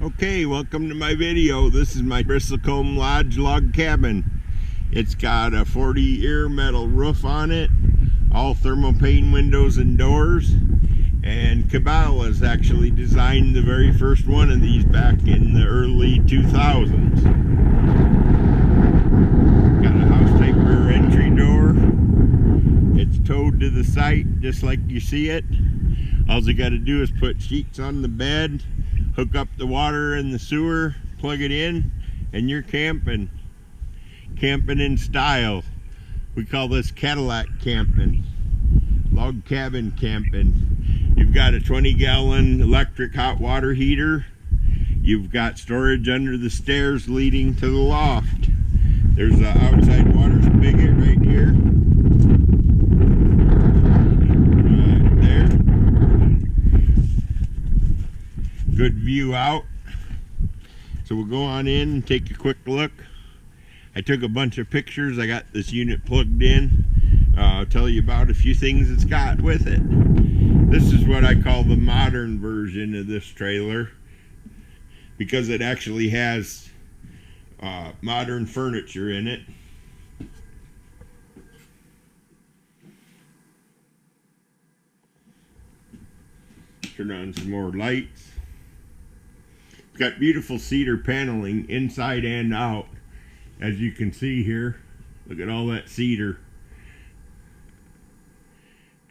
Okay, welcome to my video. This is my Bristlecombe Lodge log cabin. It's got a 40-year metal roof on it, all thermopane windows and doors, and Cabela's actually designed the very first one of these back in the early 2000s. Got a house type rear entry door. It's towed to the site just like you see it. All you got to do is put sheets on the bed, hook up the water and the sewer, plug it in, and you're camping. Camping in style. We call this Cadillac camping. Log cabin camping. You've got a 20-gallon electric hot water heater. You've got storage under the stairs leading to the loft. There's an outside water spigot right here. Good view out. So we'll go on in and take a quick look. I took a bunch of pictures. I got this unit plugged in. I'll tell you about a few things it's got with it. This is what I call the modern version of this trailer, because it actually has modern furniture in it. Turn on some more lights. It's got beautiful cedar paneling inside and out, as you can see here. Look at all that cedar.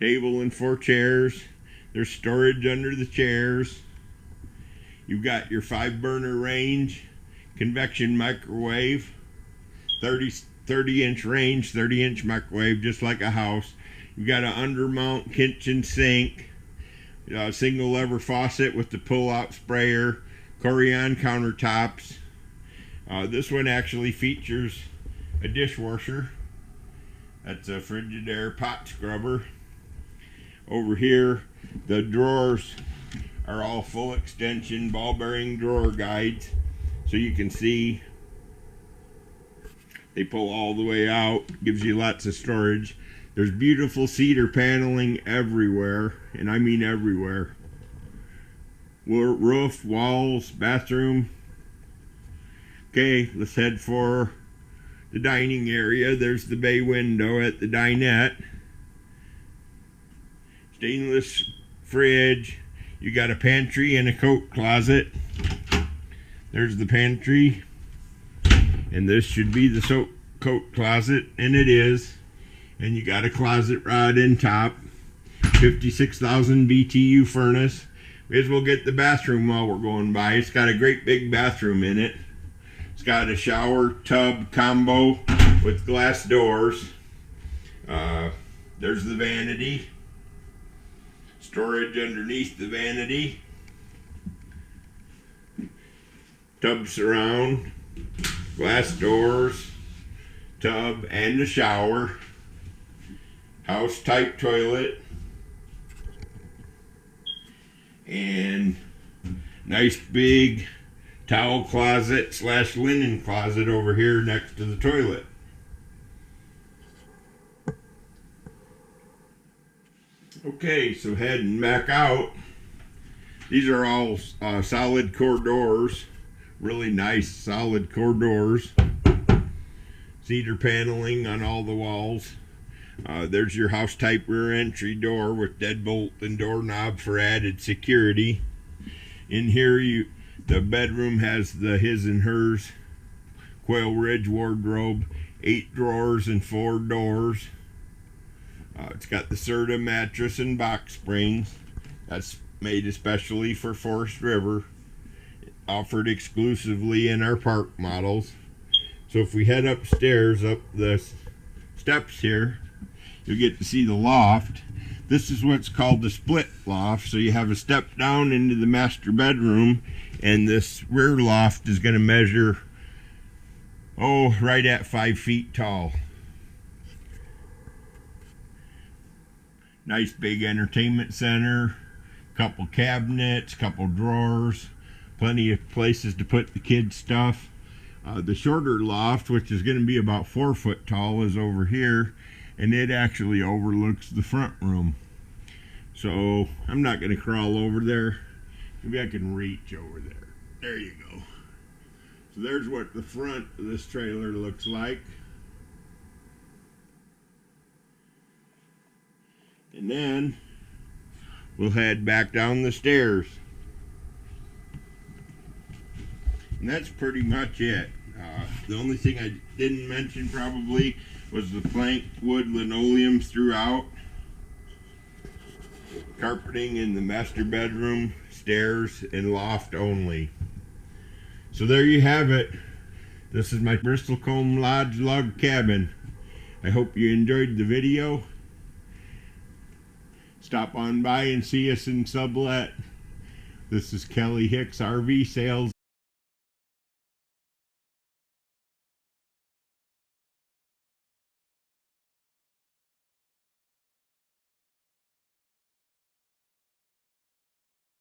Table and 4 chairs. There's storage under the chairs. You've got your 5-burner range, convection microwave, 30-inch range, 30-inch microwave, just like a house. You've got an undermount kitchen sink, single lever faucet with the pull-out sprayer, Corian countertops. This one actually features a dishwasher. That's a Frigidaire pot scrubber. Over here, the drawers are all full extension ball bearing drawer guides, so you can see they pull all the way out. Gives you lots of storage. There's beautiful cedar paneling everywhere, and I mean everywhere. Roof, walls, bathroom. Okay, let's head for the dining area. There's the bay window at the dinette. Stainless fridge. You got a pantry and a coat closet. There's the pantry. And this should be the coat closet, and it is. And you got a closet rod in top. 56,000 BTU furnace. May as well get the bathroom while we're going by. It's got a great big bathroom in it. It's got a shower tub combo with glass doors. There's the vanity. Storage underneath the vanity. Tub surround. Glass doors. Tub and a shower. House type toilet. And nice big towel closet / linen closet over here next to the toilet. Okay, so heading back out. These are all solid core doors. Really nice solid core doors. Cedar paneling on all the walls. There's your house type rear entry door with deadbolt and doorknob for added security. In here, the bedroom has the his and hers Quail Ridge wardrobe, 8 drawers and 4 doors. It's got the Serta mattress and box springs. That's made especially for Forest River. Offered exclusively in our park models. So if we head upstairs, up the steps here, you'll get to see the loft. This is what's called the split loft. So you have a step down into the master bedroom, and this rear loft is going to measure, right at 5 feet tall. Nice big entertainment center, couple cabinets, couple drawers, plenty of places to put the kids' stuff. The shorter loft, which is going to be about 4 foot tall, is over here, and it actually overlooks the front room. So I'm not going to crawl over there. Maybe I can reach over there. There you go. So there's what the front of this trailer looks like. And then we'll head back down the stairs. And that's pretty much it. The only thing I didn't mention probably was the plank wood linoleum throughout. Carpeting in the master bedroom, stairs, and loft only. So there you have it. This is my Bristlecombe Lodge log cabin. I hope you enjoyed the video. Stop on by and see us in sublet. This is Kelly Hicks RV Sales.